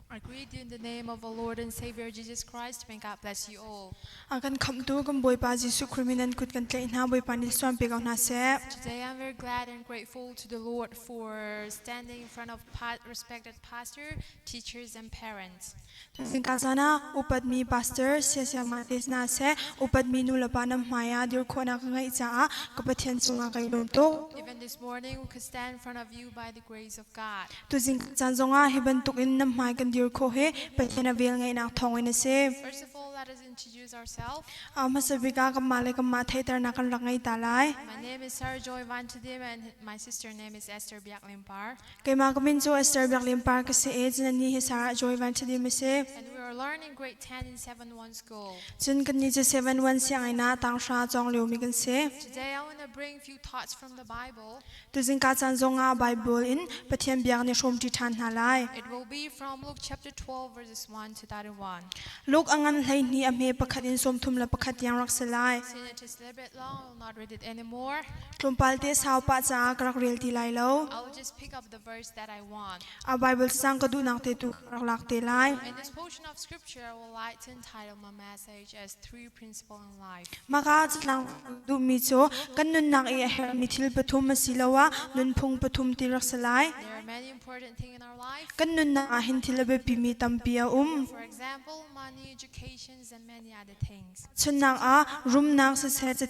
I greet you in the name of our Lord and Savior Jesus Christ. May God bless you all. Akan khamtu kan boy pa Jisu Kriminan kut kan tlai na boy panil swam pegaw na se. Today I'm very glad and grateful to the Lord for standing in front of respected pastor, teachers and parents. Singkasana upadmi pastor sesya matis na se upadmi nulapanam maya dir khona kangai cha kapathian chunga kai to. Even this morning we could stand in front of you by the grace of God. Tu jing chanjonga hiban tukin nam mai kan dir kho he pathena vel ngai na thong ina se. First of all, let us introduce ourselves. Masabika ka male ka ma thaitar na kan rangai talai. My name is Sarah Joy Vantadim and my sister name is Esther Biak Limpar. Kay ma kamin jo Esther Biak Limpar ka se age na ni Sarah Joy Vantadim se. And we are learning grade 10 in 7-1 school. Chun kan ni je 7-1 siang ai na tang sha chong leu mi kan se. Today I want to bring a few thoughts from the Bible. Tu jing ka chanjonga Bible in pathian biak ni shom ti than halai. It will be from Luke chapter 12 verses 1 to 31. Luk angan hlai ni ame pakhat in som thum la pakhat yang rak salai. Since it is a little bit long, I will not read it anymore. Tlumpal te saw pa cha krak rel ti lai lo. I will just pick up the verse that I want. A Bible sang ka du nak te tu rak lak te lai. In this portion of scripture, I would like to entitle my message as 3 Principles in Life. Maka chlang du mi cho kan nun nak e her mi thil pathum masilawa nun phung pathum ti rak salai. There are many important things in our life. Kan nun na hin thil be pi mi tampia For example, money, educations, and many other things. chun nak a room nak se se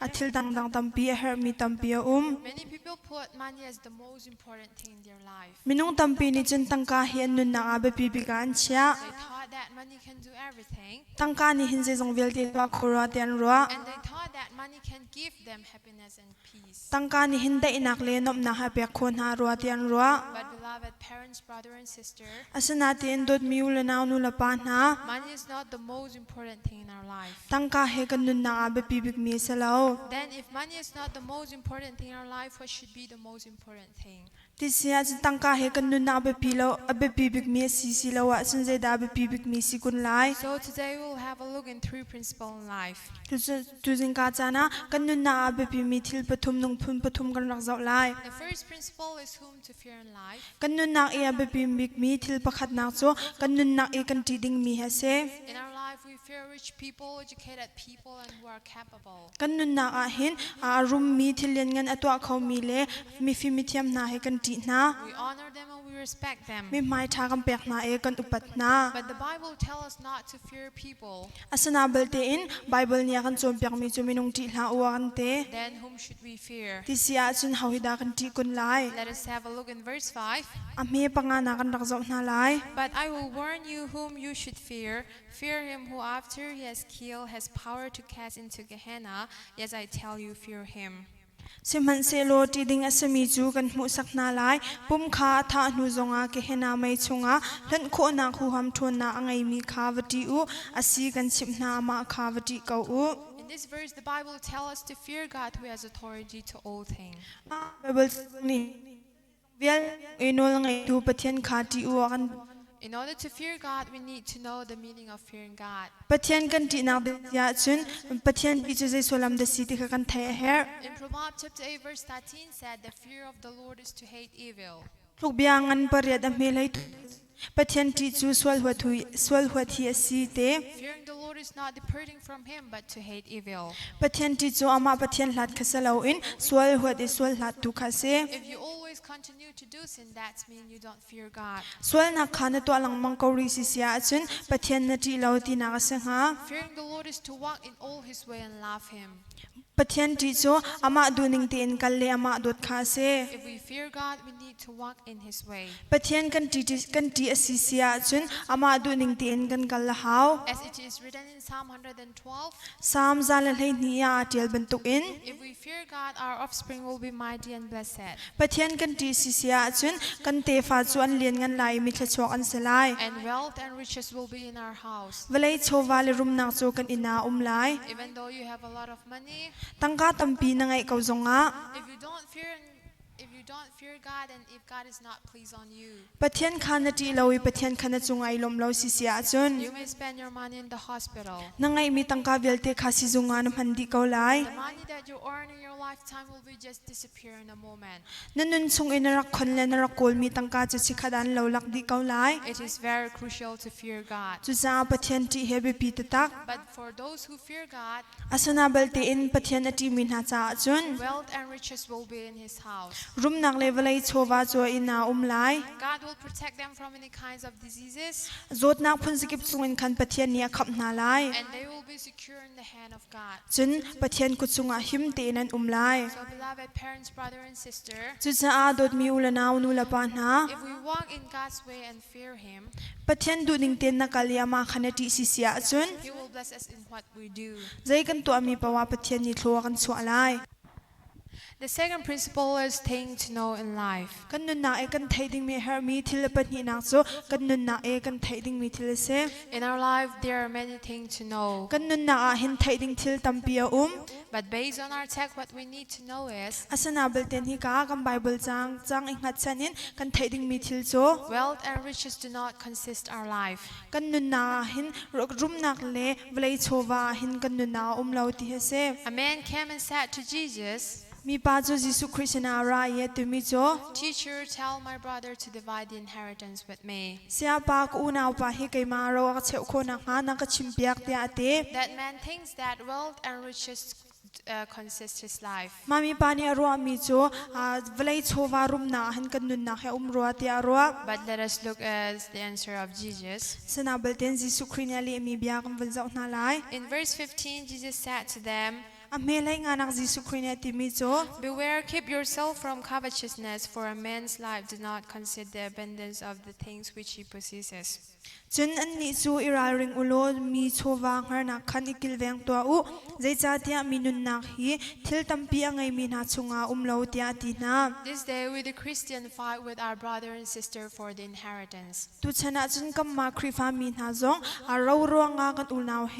athil dang dang tampi her mi tampia Many people put money as the most important thing in their life. minung tampi ni chun tangka hian nun na a be pi bi kan chia They thought that money can do everything, tangka ni hin je jong vel ti wa khora tian ro and they thought that money can give them happiness and peace. tangka ni hin dai nak le nom na ha pe khon ha ro tian ro But beloved parents, brother and sister, asana ti en dot mi ul na nu la pa na money is not the most important thing in our life. tangka he kan nun na a be pi bi mi salo Then if money is not the most important thing in our life, what should be the most important thing? ti sia tangka he kan nun na be pi lo a be pi bi mi si si lo wa sun je da be pi bi mi si kun lai So today we'll have a look in 3 principles in life. tu jing ka chana kan nun na a be pi mi thil pathum nung phun pathum kan rak zau lai The first principle is whom to fear in life. kan nun na e a be pi mi thil pakhat nak cho kan nun na e kan ti ding mi ha se In our life, we fear rich people, educated people, and who are capable. kan nun na a hin a room mi thilen ngan atwa khau mi le mi fi mi thiam na he kan ti na We honor them and we respect them. mi mai tha kam pek na e kan upat na But the Bible tells us not to fear people. asana balte in Bible nia kan chom pek mi chu minung ti hla wa kan te Then whom should we fear? ti sia chun hawida kan ti kun lai Let us have a look in verse 5. a me panga na kan rak zau na lai But I will warn you whom you should fear. Fear him who after he has killed has power to cast into Gehenna. Yes, I tell you, fear him. Simhan se lo ti ding asami chu kan mu sak na lai pum kha tha nu zonga ke hena mai chunga lan kho na khu ham thon na angai mi khawati u asi kan sim na ma khawati kau u In this verse, the Bible tells us to fear God who has authority to all things. Bible ni vel enol ngai tu pathian kha ti u kan In order to fear God, we need to know the meaning of fearing God. pathian kan ti na de ya chun pathian ti chu je solam de si ti kha kan thai her In Proverbs chapter 8, verse 13 said, the fear of the Lord is to hate evil. thuk biangan pariat a me lai pathian ti chu swal hwa thi asi te Fearing the Lord is not departing from him, but to hate evil. pathian ti chu ama pathian hlat khasalo in swal hwa de swal hlat tu khase If you always continue to do sin, that means you don't fear God. swal na khana to alang mang kauri si sia chun pathian na ti lo ti na ka se nga Fearing the Lord is to walk in all his way and love him. pathian ti chu ama duning ti in kal le ama dot kha se If we fear God, we need to walk in his way. pathian kan ti asi sia chun ama duning ti in kan kal la hau As it is written in Psalm 112, sam zal lai ni ya tel bentuk in if we fear God, our offspring will be mighty and blessed. pathian kan ti si sia chun kan te fa chu an lien ngan lai mi thla chok an salai And wealth and riches will be in our house. valai chowa le rum na chu kan ina lai Even though you have a lot of money, tangka tampi na ngai kau zonga if you don't fear God and if God is not pleased on you. ปะเทียนคันนาทีเราอีปะเทียนคันนาจุงไอลมเราสิเสียจน You may spend your money in the hospital. นังไงมีตังกาเวลเตคาสิจุงานมันดีเกาไล The money that you earn in your lifetime will be just disappear in a moment. นั่นนุนซุงอินรักคนเลนรักโกลมีตังกาจะสิขดันเราลักดีเกาไล It is very crucial to fear God. จุจ้าปะเทียนที่เฮบิปีตตัก But for those who fear God, อาสนาเบลเตอินปะเทียนอติมินหาจาจน wealth and riches will be in His house. รุมนักเลวไลโชวาจัวอินาไล God will protect them from any kinds of diseases, โจดนักพุนสกิปซุงอินคันปะเทียนเนียขับนาไล and they will be secure in the hand of God. จนปะเทียนกุซุงอาหิมเตนันไล So, beloved parents, brother and sister, จุจ้าอาดดมีอุลนาวนูลปานา if we walk in God's way and fear Him, ปะเทียนดูนิงเตนนักเลียมาคันติสิเสียจน He will bless us in what we do. ใจกันตัวมีปะวาปะเทียนนี่ทัวกันสัวไล The second principle is thing to know in life. กันนุนนาเอกันไทดิงมีเฮอร์มีทิลปะนี่นักโซกันนุนนาเอกันไทดิงมีทิลเซ In our life, there are many things to know. กันนุนนาอาหินไทดิงทิลตัมปียBut based on our text, what we need to know is อาสนาเบลเตนฮิกากันไบเบิลจังอิงหัดชันินกันไทดิงมีทิลโซ wealth and riches do not consist our life. กันนุนนาหินรุมนักเลเวลโชวาหินกันนุนนาเราที่เฮเซ A man came and said to Jesus, มีปาจูจิสุคริสนาไรเยตุมิโจ Teacher, tell my brother to divide the inheritance with me. เสียปากอูนาวปาฮิกายมาเราก็เชวคนนักนักชิมเปียกเตียเต That man thinks that wealth and riches consist his life. มามีปานีรัวมีโจเวลโชวารุมนาหินกันนุนนาเฮรัวเตียรัว But let us look at the answer of Jesus. สนาเบลเตนจิสุครินาลีมีเบียกันวันเจ้านาไล In verse 15, Jesus said to them, อเมลัยงานักจิสุครินาติมิโจ Beware, keep yourself from covetousness, for a man's life does not consist the abundance of the things which he possesses. จนอันนี้จูอิราริงอุโลมีโชวางหานักขันอิกิลเวงตัวอุใจจ่าเตียมีนุนนักฮีทิลตัมปีอังไงมีนาชุงอาเลวเตียตีนา This day we the Christian fight with our brother and sister for the inheritance. ตุชนะจนกัมมาคริฟามีนาจงเรารัวงากันอุลนาวเฮ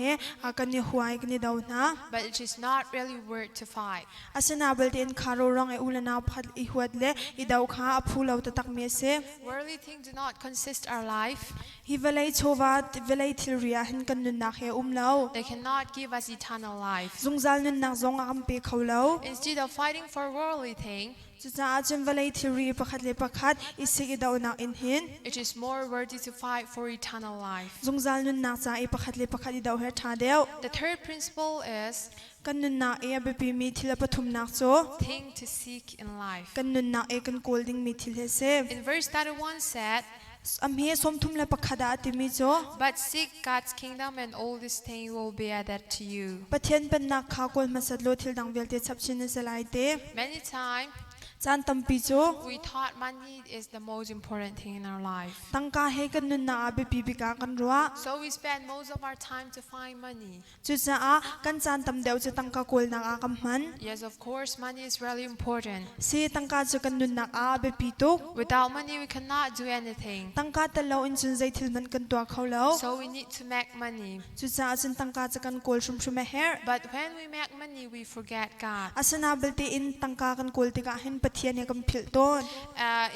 กันนี่หวยกันนี่ดาวนา But it is not really worth to fight. อาสนาเบลเตนคาร์รังไออุลนาวพัดอิหวดเลอิดาวข้าอภูเลวตะตักเมเซ Worldly things do not consist our life. ฮิเวลัยโชวาเวลัยทิลเรียหินกันนุนนักเฮเลว They cannot give us eternal life. จงจัลนุนนักจงอาคัมเปเขาเลว Instead of fighting for worldly things, จุจ้าจนเวลัยทิลเรียประคัดเลประคัดอิสิกดาวนักอินหิน it is more worthy to fight for eternal life. จงจัลนุนนักจ้าอิประคัดเลประคัดอิดาวเฮทาเดียว The third principle is กันนุนนักเอเบปีมีทิลปฐุมนักโซ thing to seek in life. กันนุนนักเอกันโกลดิ้งมีทิลเฮเซ In verse 31 said, อเมสมทุมเลประคัดอาติมิโจ But seek God's kingdom and all these things will be added to you. ปะเทียนเป็นนักข่าวกลมาสัตโลทิลดังเวลเตชับชินเซลายเต Many times จานตัมปิโจ we thought money is the most important thing in our life. ตั้งกาให้กันนุนนักอาเบปีบิกากันรัว So we spend most of our time to find money. จุดจ้ากันจานตัมเดียวจะตั้งกาโกลนักอากัมมัน Yes, of course, money is really important. ซีตั้งกาจะกันนุนนักอาเบปีตุก Without money, we cannot do anything. ตั้งกาตะเลาอินจุนใจทิลมันกันตัวเขาแล้ว So we need to make money. จุดจ้าจนตั้งกาจะกันโกลชุมชุมเฮร์ But when we make money, we forget God. อาสนาเบลเตอินตั้งกากันโกลติกาเห็นปะเทียนเนี่ยกันผิดต้น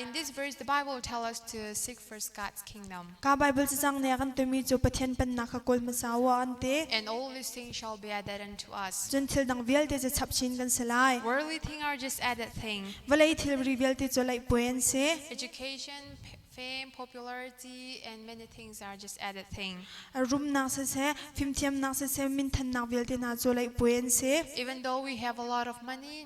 In this verse, the Bible tells us to seek first God's kingdom. กาไบเบิลจะจังเนี่ยกันตัวมีจูปะเทียนเป็นนักโกลมาสาวอันเต And all these things shall be added unto us. จนทิลดังเวลเตจะชับชินกันสลาย Worldly things are just added things. เวลาทิลรีเวลเตจะไล่ป่วยเซ Education, fame, popularity, and many things are just added things. รุมนักเซฟิมเทียมนักเซมินทันนักเวลเตน่าจะไล่ป่วยเซ Even though we have a lot of money,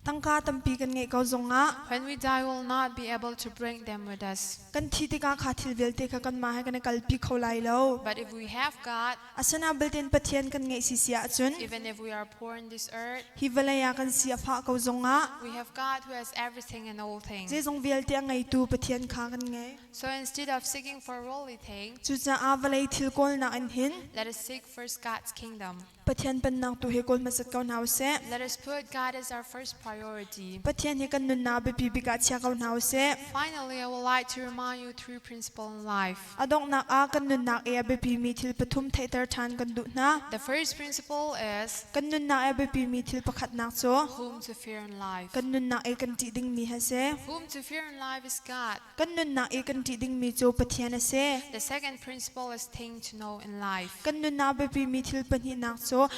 ตั้งกาตั้มปีกันไงก็จงอ่ะ when we die, we will not be able to bring them with us. กันที่ติกาขาทิลเวลเตkaกันมาให้กันกัลปีเขาไล่แล้ว But if we have God, อาสนาเบลเตนปะเทียนกันไงสิเสียจุน even if we are poor in this earth, ฮิเวลายากันเสียฟ้าเขาจงอ่ะ we have God who has everything and all เจ things. จงเวลเตไงตูปะเทียนขากันไง So instead of seeking for worldly things, จุดจะอาเวลทิลโกลนักอันหิน let us seek first God's kingdom. pathian pan nak tu he kol masat kau nau se Let us put God as our first priority. pathian he kan nun na be pi ka chia kau nau se Finally, I would like to remind you three principles in life. adong nak a kan nun nak e be pi mi thil pathum thei tar than kan du na The first principle is kan nun na e be pi mi thil pakhat nak cho whom to fear in life. kan nun na e kan ti ding mi ha se Whom to fear in life is God. kan nun na e kan ti ding mi cho pathian a se The second principle is thing to know in life. kan nun na be pi mi thil pani nak cho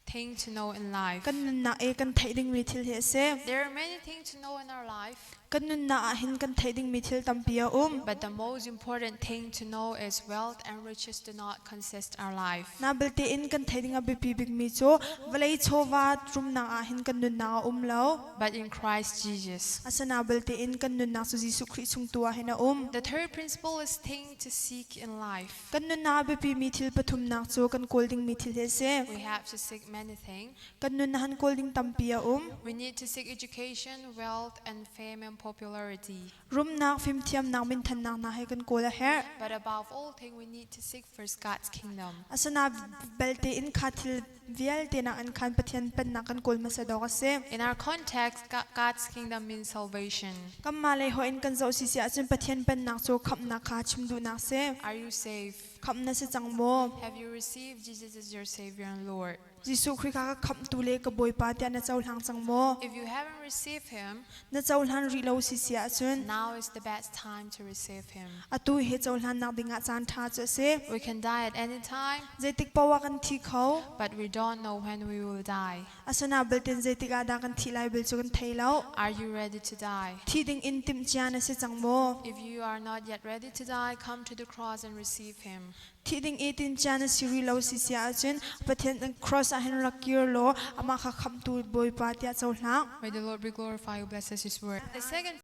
Thing to know in life. kan nun na e kan thei ding mi thil he se There are many things to know in our life, kan nun na a hin kan thei ding mi thil tampia but the most important thing to know is wealth and riches do not consist our life. na belte in kan thei ding a be pi big mi cho valai cho wa trum na a hin kan nun na lo But in Christ Jesus. asana belte in kan nun na su Jesu Christ sung tua hena The third principle is thing to seek in life. kan nun na be pi mi thil pathum nak cho kan kol ding mi thil he se We have to seek many things. kan nun na han kol ding tampia We need to seek education, wealth, and fame and popularity. rum nak phim thiam nak min than nak na he kan kol a her But above all things, we need to seek first God's kingdom. asana belte in khathil vial te na an khan pathian pan na kan kol ma sa do ka se In our context, God's kingdom means salvation. kam ma le ho in kan zo si sia chen pathian pan nak cho khap na kha chim du na se Are you saved? khap na se chang mo Have you received Jesus as your Savior and Lord? Jesu Christ ka khap tu le ka boy pa tia na chaul hang chang mo If you haven't received Him, na chaul han ri lo si sia chun now is the best time to receive Him. atu he chaul han nak dinga chan tha cha se We can die at any time, jetik pawa kan thi khau but we don't know when we will die. asana belten jetik ada kan thi lai bel chu kan thei lo Are you ready to die? thi ding in tim chia na se chang mo If you are not yet ready to die, come to the cross and receive Him. thi ding 18 chia na siri lo si sia chun pathian an cross a hen rakir lo ama kha kham tu boy pa tia chaul hang May the Lord be glorified who blesses His word. The second